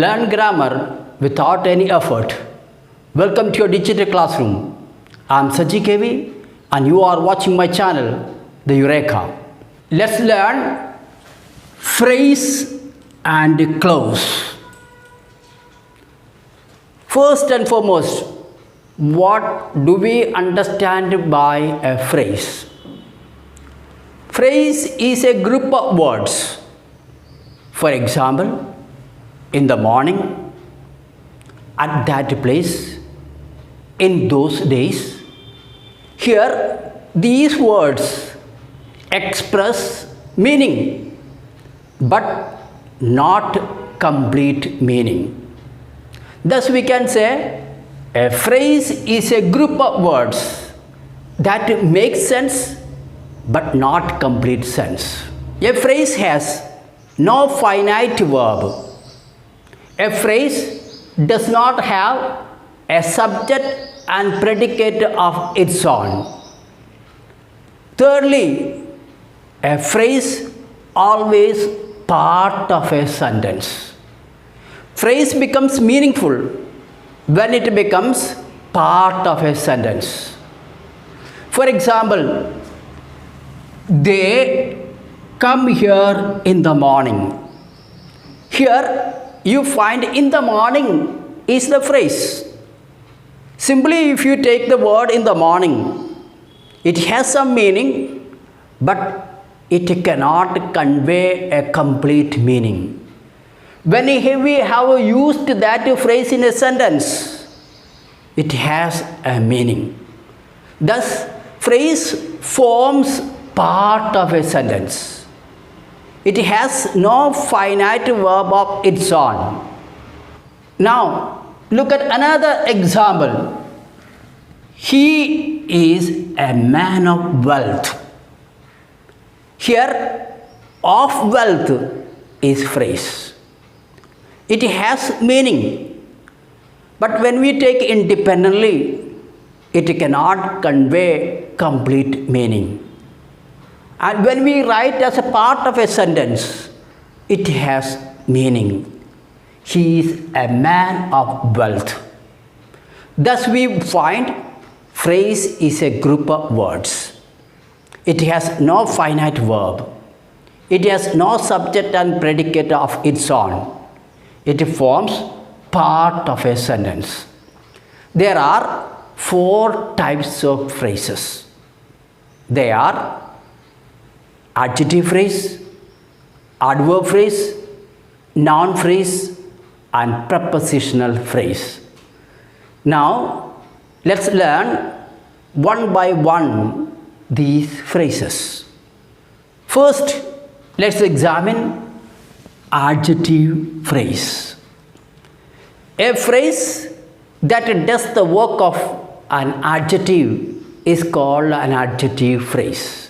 Learn grammar without any effort. Welcome to your digital classroom. I am Saji KV and you are watching my channel, the EUREKA. Let's learn phrase and clause. First and foremost, what do we understand by a phrase? Phrase is a group of words. For example, in the morning, at that place, in those days. Here, these words express meaning, but not complete meaning. Thus, we can say a phrase is a group of words that make sense, but not complete sense. A phrase has no finite verb. A phrase does not have a subject and predicate of its own. Thirdly, a phrase always part of a sentence. Phrase becomes meaningful when it becomes part of a sentence. For example, they come here in the morning. Here you find in the morning is the phrase. Simply if you take the word in the morning, it has some meaning, but it cannot convey a complete meaning. When we have used that phrase in a sentence, it has a meaning. Thus, phrase forms part of a sentence. It has no finite verb of its own. Now, look at another example. He is a man of wealth. Here, of wealth is phrase. It has meaning, but when we take independently, it cannot convey complete meaning. And when we write as a part of a sentence, it has meaning. He is a man of wealth. Thus we find phrase is a group of words. It has no finite verb. It has no subject and predicate of its own. It forms part of a sentence. There are 4 types of phrases. They are adjective phrase, adverb phrase, noun phrase, and prepositional phrase. Now, let's learn one by one these phrases. First, let's examine adjective phrase. A phrase that does the work of an adjective is called an adjective phrase.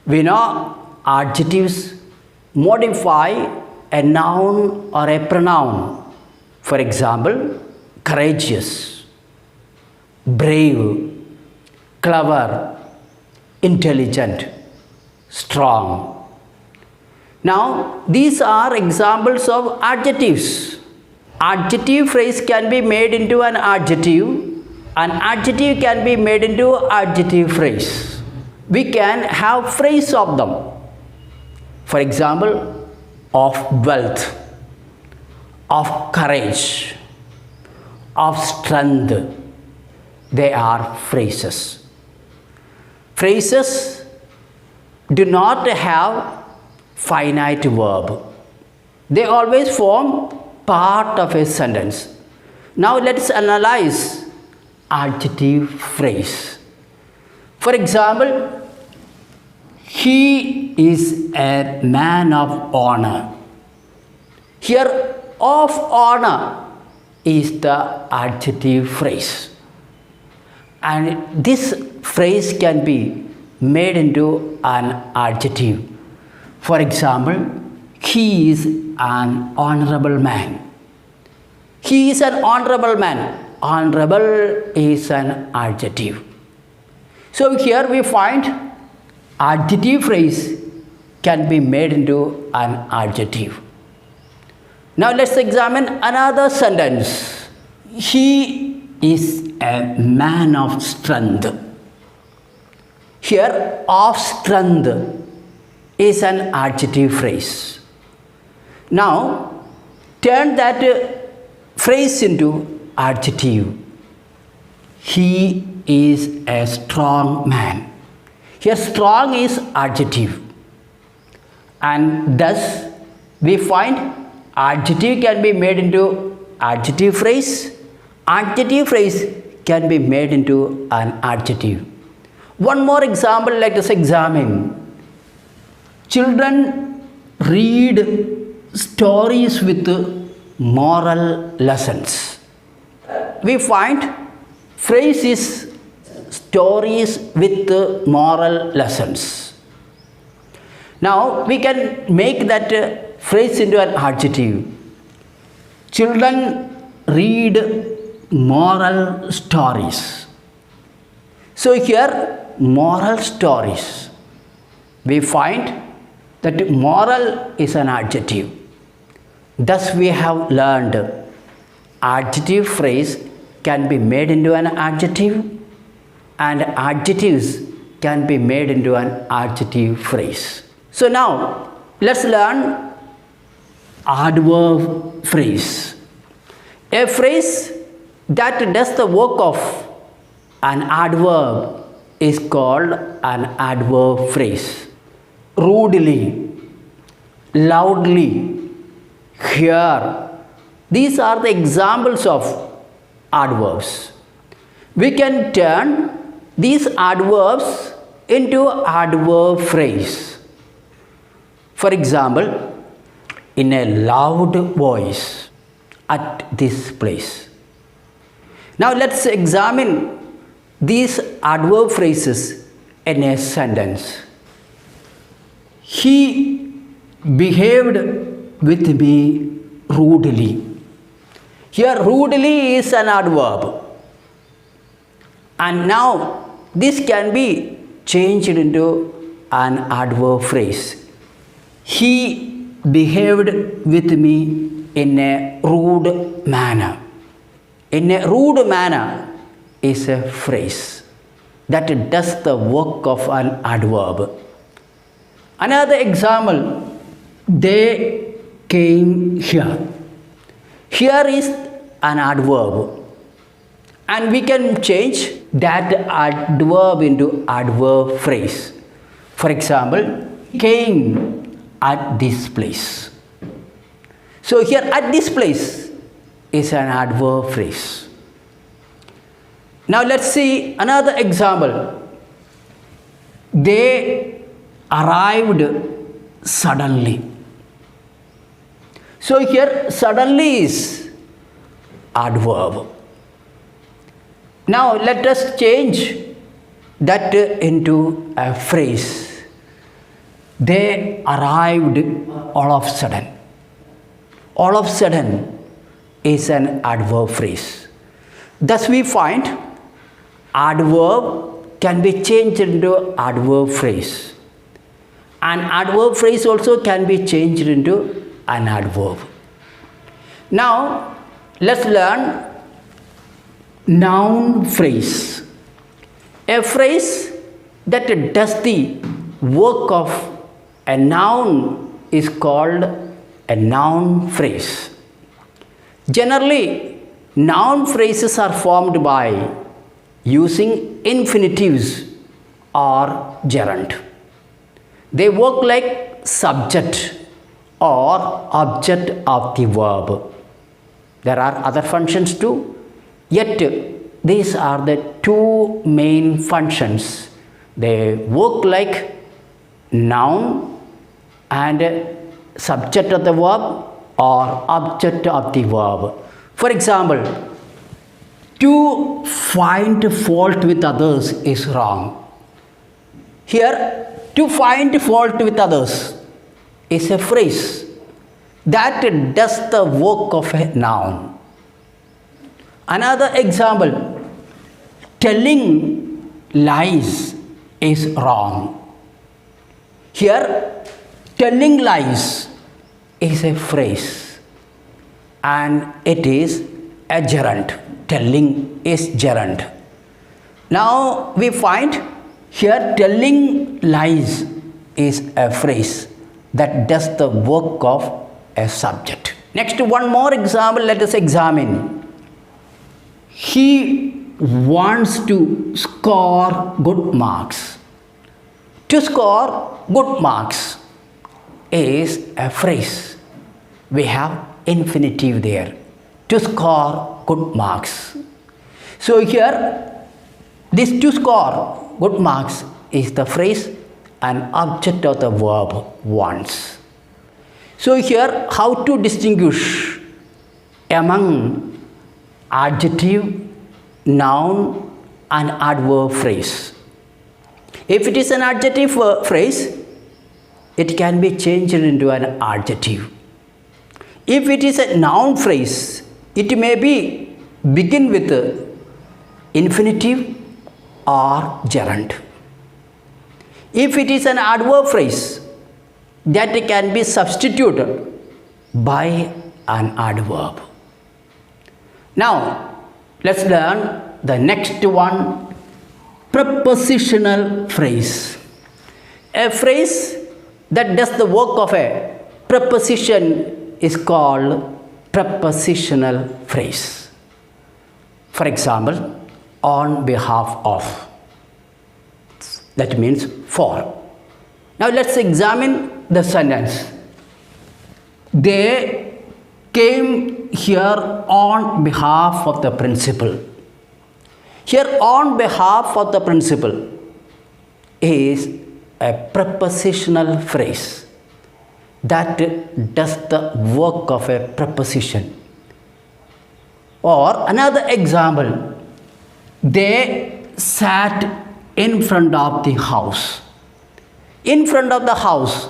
We know adjectives modify a noun or a pronoun. For example, courageous, brave, clever, intelligent, strong. Now, these are examples of adjectives. Adjective phrase can be made into an adjective. An adjective can be made into adjective phrase. We can have phrase of them. For example, of wealth, of courage, of strength. They are phrases. Phrases do not have finite verb. They always form part of a sentence. Now let's analyze adjective phrase. For example, he is a man of honor. Here, of honor is the adjective phrase. And this phrase can be made into an adjective. For example, he is an honorable man. He is an honorable man. Honorable is an adjective. So here we find adjective phrase can be made into an adjective. Now let's examine another sentence. He is a man of strength. Here, of strength is an adjective phrase. Now, turn that phrase into adjective. He is a strong man. Here, strong is adjective. And thus, we find adjective can be made into adjective phrase. Adjective phrase can be made into an adjective. One more example, let us examine. Children read stories with moral lessons. We find phrase is stories with moral lessons. Now we can make that phrase into an adjective. Children read moral stories. So here, moral stories. We find that moral is an adjective. Thus we have learned adjective phrase can be made into an adjective and adjectives can be made into an adjective phrase. So now let's learn adverb phrase. A phrase that does the work of an adverb is called an adverb phrase. Rudely, loudly, here. These are the examples of adverbs. We can turn these adverbs into adverb phrase. For example, in a loud voice at this place. Now let's examine these adverb phrases in a sentence. He behaved with me rudely. Here, rudely is an adverb. And now, this can be changed into an adverb phrase. He behaved with me in a rude manner. In a rude manner is a phrase that does the work of an adverb. Another example, they came here. Here is an adverb. And we can change that adverb into adverb phrase. For example, came at this place. So here at this place is an adverb phrase. Now let's see another example. They arrived suddenly. So here suddenly is adverb. Now let us change that into a phrase. They arrived all of a sudden. All of a sudden is an adverb phrase. Thus we find adverb can be changed into adverb phrase. An adverb phrase also can be changed into an adverb. Now let's learn noun phrase. A phrase that does the work of a noun is called a noun phrase. Generally, noun phrases are formed by using infinitives or gerund. They work like subject or object of the verb. There are other functions too, yet these are the two main functions. They work like noun and subject of the verb or object of the verb. For example, to find fault with others is wrong. Here, to find fault with others is a phrase that does the work of a noun. Another example, telling lies is wrong. Here, telling lies is a phrase and it is a gerund. Telling is gerund. Now we find here telling lies is a phrase that does the work of a subject. Next, one more example let us examine. He wants to score good marks. To score good marks is a phrase. We have infinitive there. To score good marks. So here, this to score good marks is the phrase and object of the verb wants. So here, how to distinguish among adjective, noun and adverb phrase? If it is an adjective phrase, it can be changed into an adjective. If it is a noun phrase, it may be begin with infinitive or gerund. If it is an adverb phrase, that can be substituted by an adverb. Now, let's learn the next one, prepositional phrase. A phrase that does the work of a preposition is called prepositional phrase. For example, on behalf of. That means for. Now let's examine the sentence. They came here on behalf of the principal. Here, on behalf of the principal is a prepositional phrase that does the work of a preposition. Or another example, they sat in front of the house. In front of the house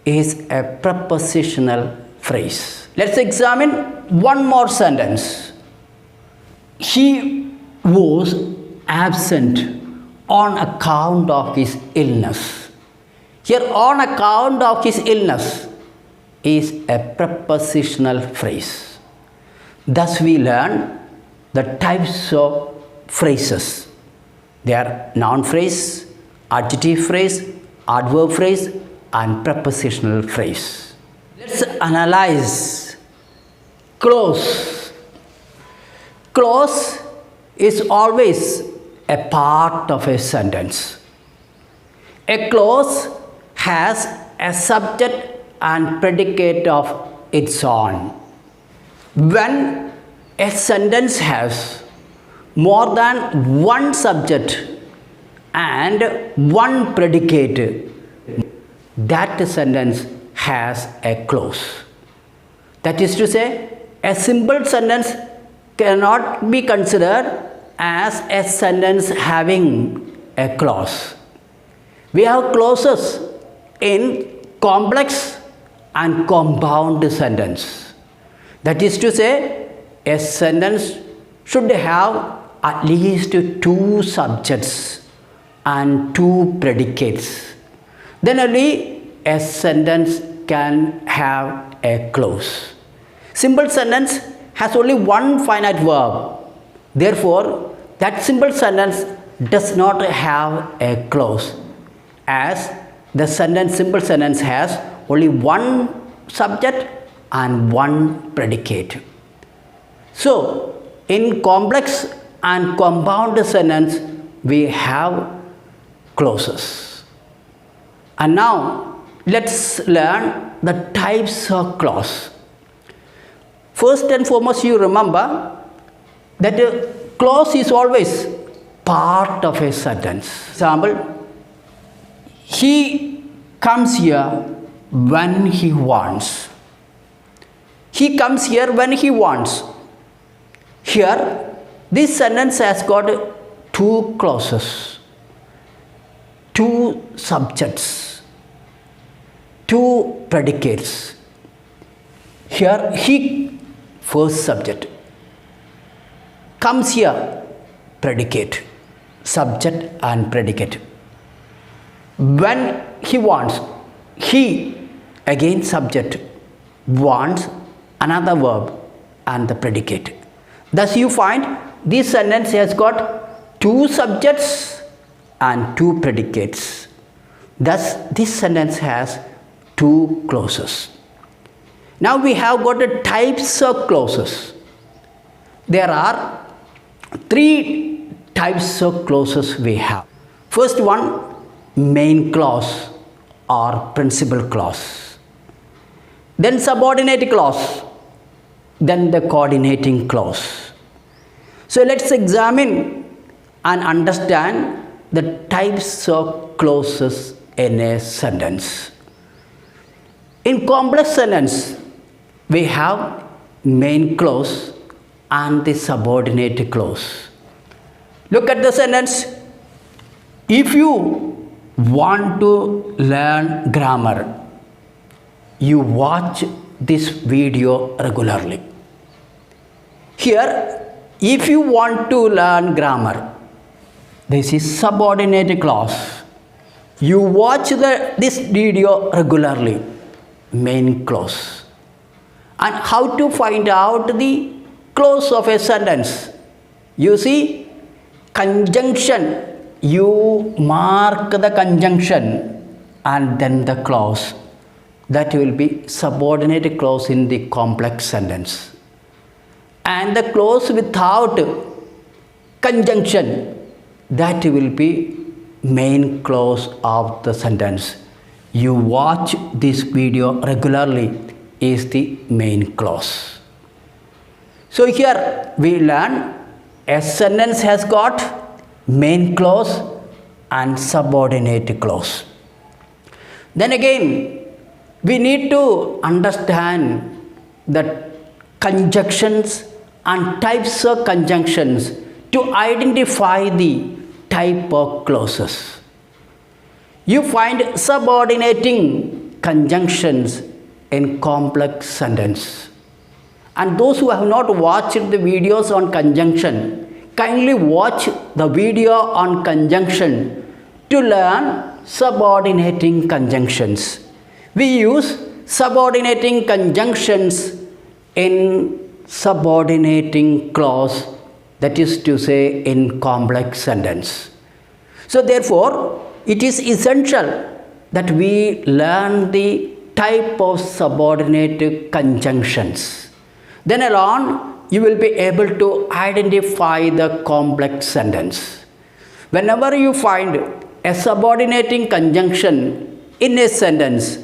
is a prepositional phrase. Let's examine one more sentence. He was absent on account of his illness. Here, on account of his illness is a prepositional phrase. Thus, we learn the types of phrases. They are noun phrase, adjective phrase, adverb phrase, and prepositional phrase. Let's analyze clause. Clause is always a part of a sentence. A clause has a subject and predicate of its own. When a sentence has more than one subject and one predicate, that sentence has a clause. That is to say, a simple sentence cannot be considered as a sentence having a clause. We have clauses in complex and compound sentence. That is to say, a sentence should have at least two subjects and two predicates. Then only a sentence can have a clause. Simple sentence has only one finite verb. Therefore, that simple sentence does not have a clause, as the simple sentence has only one subject and one predicate. So, in complex and compound sentence, we have clauses. And now, let's learn the types of clause. First and foremost, you remember that a clause is always part of a sentence. Example, he comes here when he wants. He comes here when he wants. Here, this sentence has got two clauses, two subjects, two predicates. Here, he, first subject, comes here, predicate, subject and predicate. When he wants, he, again subject, wants, another verb, and the predicate. Thus you find this sentence has got two subjects and two predicates. Thus this sentence has two clauses. Now we have got the types of clauses. There are three types of clauses we have. First one, main clause or principal clause. Then subordinate clause. Then the coordinating clause. So let's examine and understand the types of clauses in a sentence. In complex sentence, we have main clause and the subordinate clause. Look at the sentence. If you want to learn grammar, you watch this video regularly. Here, if you want to learn grammar, this is subordinate clause. You watch this video regularly, main clause. And how to find out the clause of a sentence? You see, conjunction. You mark the conjunction and then the clause. That will be subordinate clause in the complex sentence. And the clause without conjunction, that will be main clause of the sentence. You watch this video regularly is the main clause. So here we learn a sentence has got main clause and subordinate clause. Then again, we need to understand the conjunctions and types of conjunctions to identify the type of clauses. You find subordinating conjunctions in complex sentence. And those who have not watched the videos on conjunction, kindly watch the video on conjunction to learn subordinating conjunctions. We use subordinating conjunctions in subordinating clause, that is to say in complex sentence. So therefore, it is essential that we learn the type of subordinate conjunctions. Then alone, you will be able to identify the complex sentence. Whenever you find a subordinating conjunction in a sentence,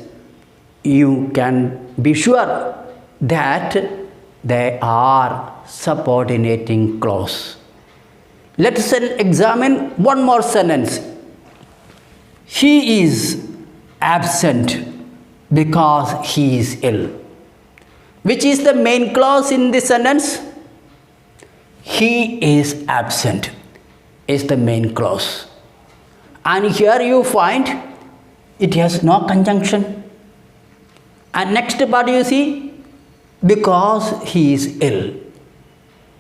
you can be sure that they are subordinating clause. Let's examine one more sentence. He is absent because he is ill. Which is the main clause in this sentence? He is absent is the main clause. And here you find it has no conjunction. And next part you see, because he is ill.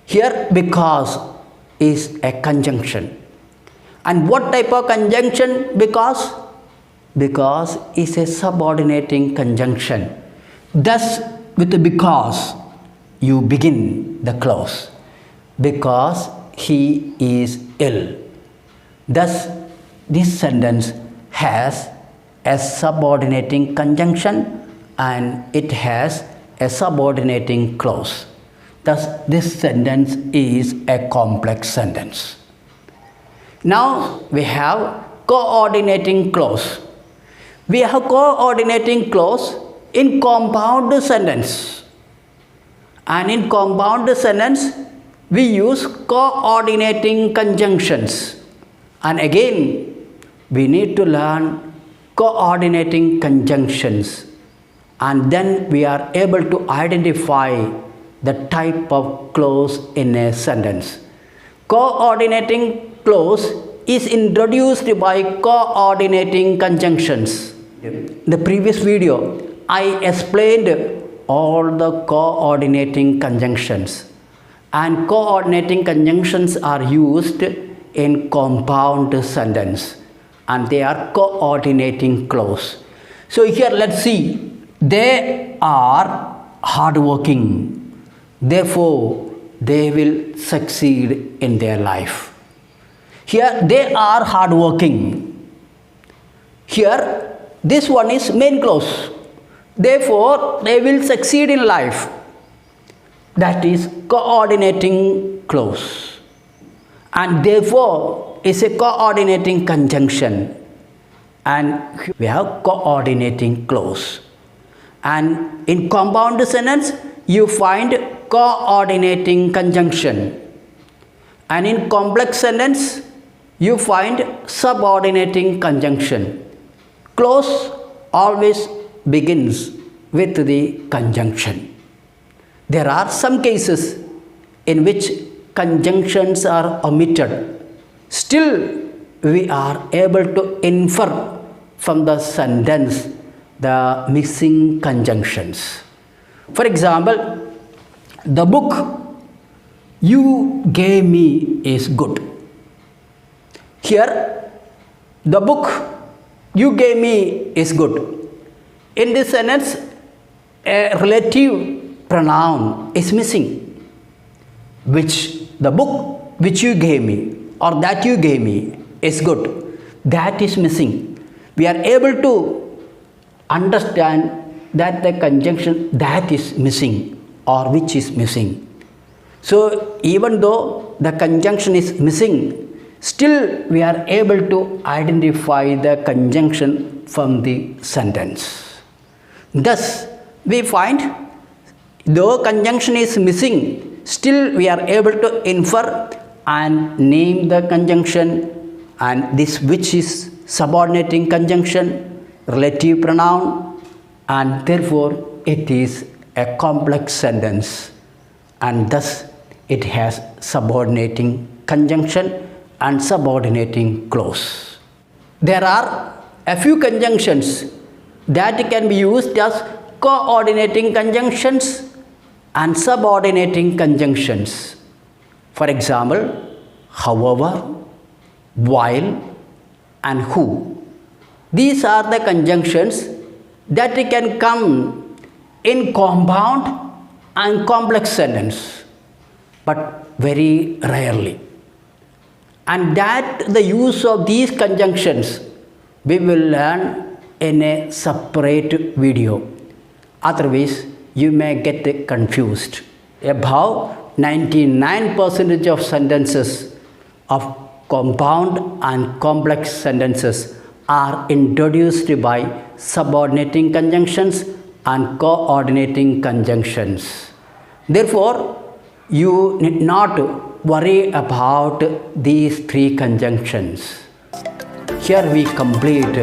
Here because is a conjunction. And what type of conjunction because? Because is a subordinating conjunction. Thus, with the because, you begin the clause. Because he is ill. Thus, this sentence has a subordinating conjunction and it has a subordinating clause. Thus, this sentence is a complex sentence. Now, we have coordinating clause. We have coordinating clause in compound sentence. And in compound sentence, we use coordinating conjunctions. And again, we need to learn coordinating conjunctions. And then we are able to identify the type of clause in a sentence. Coordinating clause is introduced by coordinating conjunctions. In the previous video, I explained all the coordinating conjunctions. And coordinating conjunctions are used in compound sentence. And they are coordinating clause. So here let's see. They are hardworking. Therefore, they will succeed in their life. Here, they are hardworking. Here, this one is main clause. Therefore, they will succeed in life. That is coordinating clause. And therefore, is a coordinating conjunction. And we have coordinating clause. And in compound sentence, you find coordinating conjunction. And in complex sentence, you find subordinating conjunction. Clause always begins with the conjunction. There are some cases in which conjunctions are omitted. Still, we are able to infer from the sentence the missing conjunctions. For example, the book you gave me is good. Here, the book you gave me is good. In this sentence, a relative pronoun is missing, which the book which you gave me or that you gave me is good. That is missing. We are able to understand that the conjunction that is missing or which is missing. So, even though the conjunction is missing, still we are able to identify the conjunction from the sentence. Thus, we find though conjunction is missing, still we are able to infer and name the conjunction, and this which is subordinating conjunction, relative pronoun, and therefore it is a complex sentence, and thus it has subordinating conjunction and subordinating clause. There are a few conjunctions that can be used as coordinating conjunctions and subordinating conjunctions. For example, however, while, and who. These are the conjunctions that can come in compound and complex sentence, but very rarely. And that the use of these conjunctions we will learn in a separate video. Otherwise, you may get confused. About 99% of sentences of compound and complex sentences are introduced by subordinating conjunctions and coordinating conjunctions. Therefore, you need not worry about these three conjunctions. Here we complete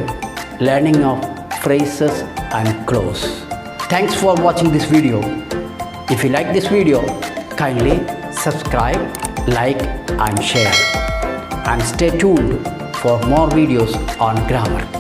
learning of phrases and clause. Thanks for watching this video. If you like this video, kindly subscribe, like and share. And stay tuned for more videos on grammar.